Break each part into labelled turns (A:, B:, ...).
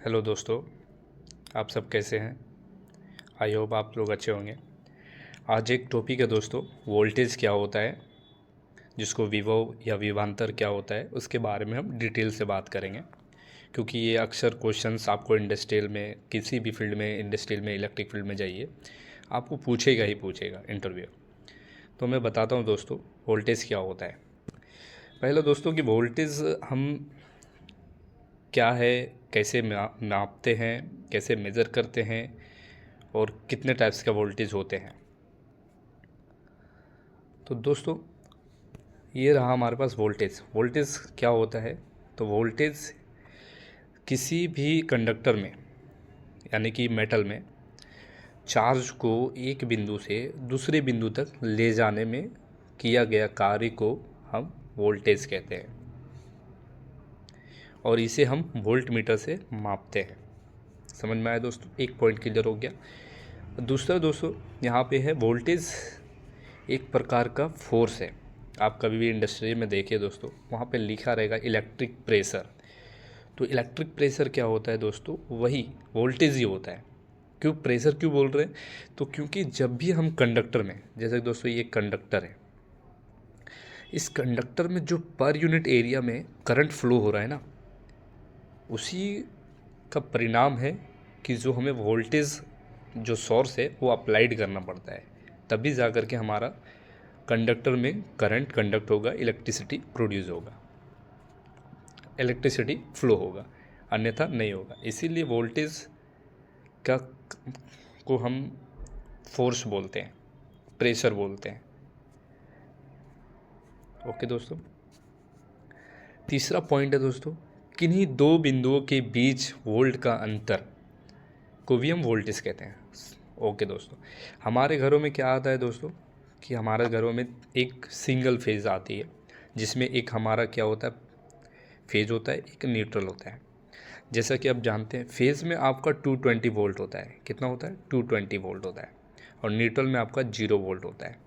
A: Hello दोस्तों, आप सब कैसे हैं। आई होप आप लोग अच्छे होंगे। आज एक टॉपिक है दोस्तों, वोल्टेज क्या होता है, जिसको विभव या विभवांतर क्या होता है, उसके बारे में हम डिटेल से बात करेंगे। क्योंकि ये अक्सर क्वेश्चंस आपको इंडस्ट्रियल में, किसी भी फील्ड में, इंडस्ट्रियल में, इलेक्ट्रिक फील्ड में जाइए, आपको पूछेगा ही पूछेगा इंटरव्यू। तो मैं बताता हूँ दोस्तों, वोल्टेज क्या होता है। पहले दोस्तों कि वोल्टेज हम क्या है, कैसे नापते हैं, कैसे मेज़र करते हैं और कितने टाइप्स का वोल्टेज होते हैं। तो दोस्तों ये रहा हमारे पास वोल्टेज। वोल्टेज क्या होता है, तो वोल्टेज किसी भी कंडक्टर में, यानी कि मेटल में, चार्ज को एक बिंदु से दूसरे बिंदु तक ले जाने में किया गया कार्य को हम वोल्टेज कहते हैं, और इसे हम वोल्ट मीटर से मापते हैं। समझ में आया दोस्तों, एक पॉइंट क्लियर हो गया। दूसरा दोस्तों, यहाँ पे है वोल्टेज एक प्रकार का फोर्स है। आप कभी भी इंडस्ट्री में देखिए दोस्तों, वहाँ पे लिखा रहेगा इलेक्ट्रिक प्रेशर। तो इलेक्ट्रिक प्रेशर क्या होता है दोस्तों, वही वोल्टेज ही होता है। क्यों प्रेशर क्यों बोल रहे हैं, तो क्योंकि जब भी हम कंडक्टर में, जैसे दोस्तों ये कंडक्टर है, इस कंडक्टर में जो पर यूनिट एरिया में करंट फ्लो हो रहा है ना, उसी का परिणाम है कि जो हमें वोल्टेज जो सोर्स है वो अप्लाइड करना पड़ता है, तभी जा कर के हमारा कंडक्टर में करंट कंडक्ट होगा, इलेक्ट्रिसिटी प्रोड्यूस होगा, इलेक्ट्रिसिटी फ्लो होगा, अन्यथा नहीं होगा। इसीलिए वोल्टेज का को हम फोर्स बोलते हैं, प्रेशर बोलते हैं। ओके दोस्तों, तीसरा पॉइंट है दोस्तों, किन्हीं दो बिंदुओं के बीच वोल्ट का अंतर को भी हम वोल्टेज कहते हैं। ओके दोस्तों, हमारे घरों में क्या आता है दोस्तों, कि हमारे घरों में एक सिंगल फेज आती है, जिसमें एक हमारा क्या होता है, फेज होता है, एक न्यूट्रल होता है। जैसा कि आप जानते हैं, फेज में आपका 220 वोल्ट होता है। कितना होता है, 220 वोल्ट होता है, और न्यूट्रल में आपका 0 वोल्ट होता है।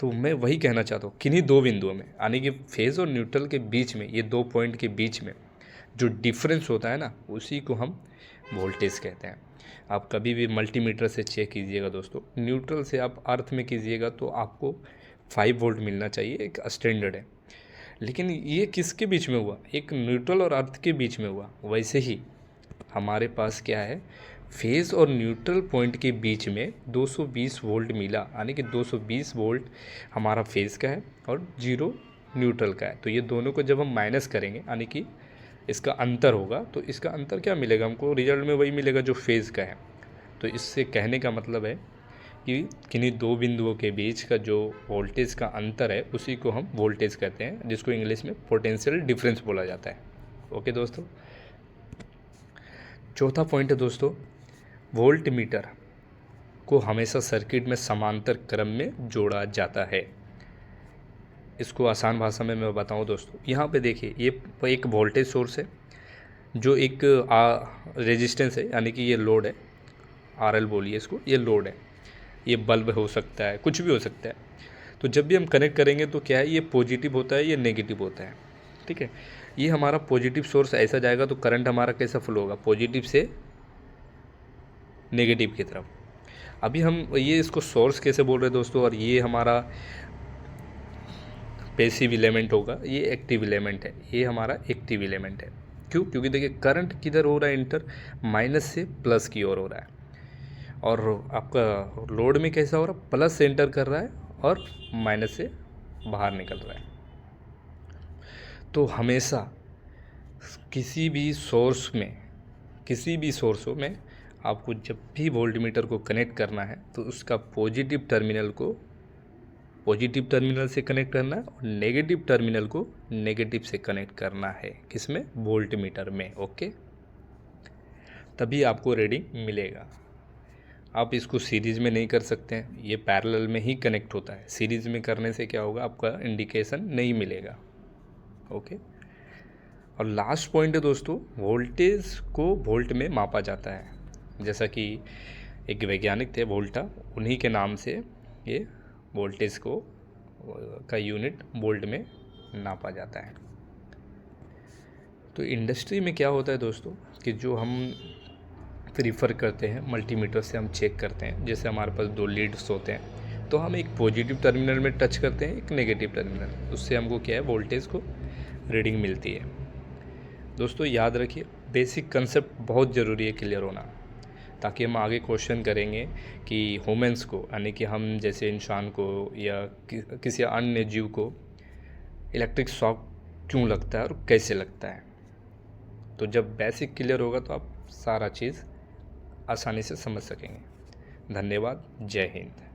A: तो मैं वही कहना चाहता हूँ, किन्हीं दो बिंदुओं में, यानी कि फेज और न्यूट्रल के बीच में, ये दो पॉइंट के बीच में जो डिफरेंस होता है ना, उसी को हम वोल्टेज कहते हैं। आप कभी भी मल्टीमीटर से चेक कीजिएगा दोस्तों, न्यूट्रल से आप अर्थ में कीजिएगा तो आपको 5 वोल्ट मिलना चाहिए, एक स्टैंडर्ड है। लेकिन ये किसके बीच में हुआ, एक न्यूट्रल और अर्थ के बीच में हुआ। वैसे ही हमारे पास क्या है, फेज़ और न्यूट्रल पॉइंट के बीच में 220 वोल्ट मिला, यानी कि 220 वोल्ट हमारा फेज़ का है और 0 न्यूट्रल का है। तो ये दोनों को जब हम माइनस करेंगे, यानी कि इसका अंतर होगा, तो इसका अंतर क्या मिलेगा हमको, रिजल्ट में वही मिलेगा जो फेज़ का है। तो इससे कहने का मतलब है कि किन्हीं दो बिंदुओं के बीच का जो वोल्टेज का अंतर है, उसी को हम वोल्टेज कहते हैं, जिसको इंग्लिश में पोटेंशियल डिफरेंस बोला जाता है। ओके दोस्तों, चौथा पॉइंट है दोस्तों, वोल्ट मीटर को हमेशा सर्किट में समांतर क्रम में जोड़ा जाता है। इसको आसान भाषा में मैं बताऊं दोस्तों, यहाँ पे देखिए, ये एक वोल्टेज सोर्स है, जो एक रेजिस्टेंस है, यानी कि ये लोड है, RL बोलिए इसको, ये लोड है, ये बल्ब हो सकता है, कुछ भी हो सकता है। तो जब भी हम कनेक्ट करेंगे तो क्या है, ये पॉजिटिव होता है, ये नेगेटिव होता है। ठीक है, ये हमारा पॉजिटिव सोर्स ऐसा जाएगा तो करंट हमारा कैसा फ्लो होगा, पॉजिटिव से नेगेटिव की तरफ। अभी हम ये इसको सोर्स कैसे बोल रहे हैं दोस्तों, और ये हमारा पैसिव एलिमेंट होगा, ये एक्टिव एलिमेंट है, ये हमारा एक्टिव एलिमेंट है। क्यों, क्योंकि देखिए करंट किधर हो रहा है इंटर, माइनस से प्लस की ओर हो रहा है, और आपका लोड में कैसा हो रहा है, प्लस से एंटर कर रहा है और माइनस से बाहर निकल रहा है। तो हमेशा किसी भी सोर्स में, किसी भी सोर्सों में आपको जब भी वोल्टमीटर को कनेक्ट करना है, तो उसका पॉजिटिव टर्मिनल को पॉजिटिव टर्मिनल से कनेक्ट करना है, और नेगेटिव टर्मिनल को नेगेटिव से कनेक्ट करना है, किसमें, वोल्टमीटर में। ओके, तभी आपको रीडिंग मिलेगा। आप इसको सीरीज़ में नहीं कर सकते हैं, ये पैरेलल में ही कनेक्ट होता है। सीरीज़ में करने से क्या होगा, आपका इंडिकेशन नहीं मिलेगा। ओके, और लास्ट पॉइंट है दोस्तों, वोल्टेज को वोल्ट में मापा जाता है। जैसा कि एक वैज्ञानिक थे वोल्टा, उन्हीं के नाम से ये वोल्टेज को का यूनिट वोल्ट में नापा जाता है। तो इंडस्ट्री में क्या होता है दोस्तों कि जो हम प्रीफर करते हैं मल्टीमीटर से हम चेक करते हैं, जैसे हमारे पास 2 लीड्स होते हैं, तो हम एक पॉजिटिव टर्मिनल में टच करते हैं, एक नेगेटिव टर्मिनल, उससे हमको क्या है वोल्टेज को रीडिंग मिलती है। दोस्तों याद रखिए, बेसिक कंसेप्ट बहुत ज़रूरी है क्लियर होना, ताकि हम आगे क्वेश्चन करेंगे कि ह्यूमंस को, यानी कि हम जैसे इंसान को या किसी अन्य जीव को इलेक्ट्रिक शॉक क्यों लगता है और कैसे लगता है। तो जब बेसिक क्लियर होगा तो आप सारा चीज़ आसानी से समझ सकेंगे। धन्यवाद। जय हिंद।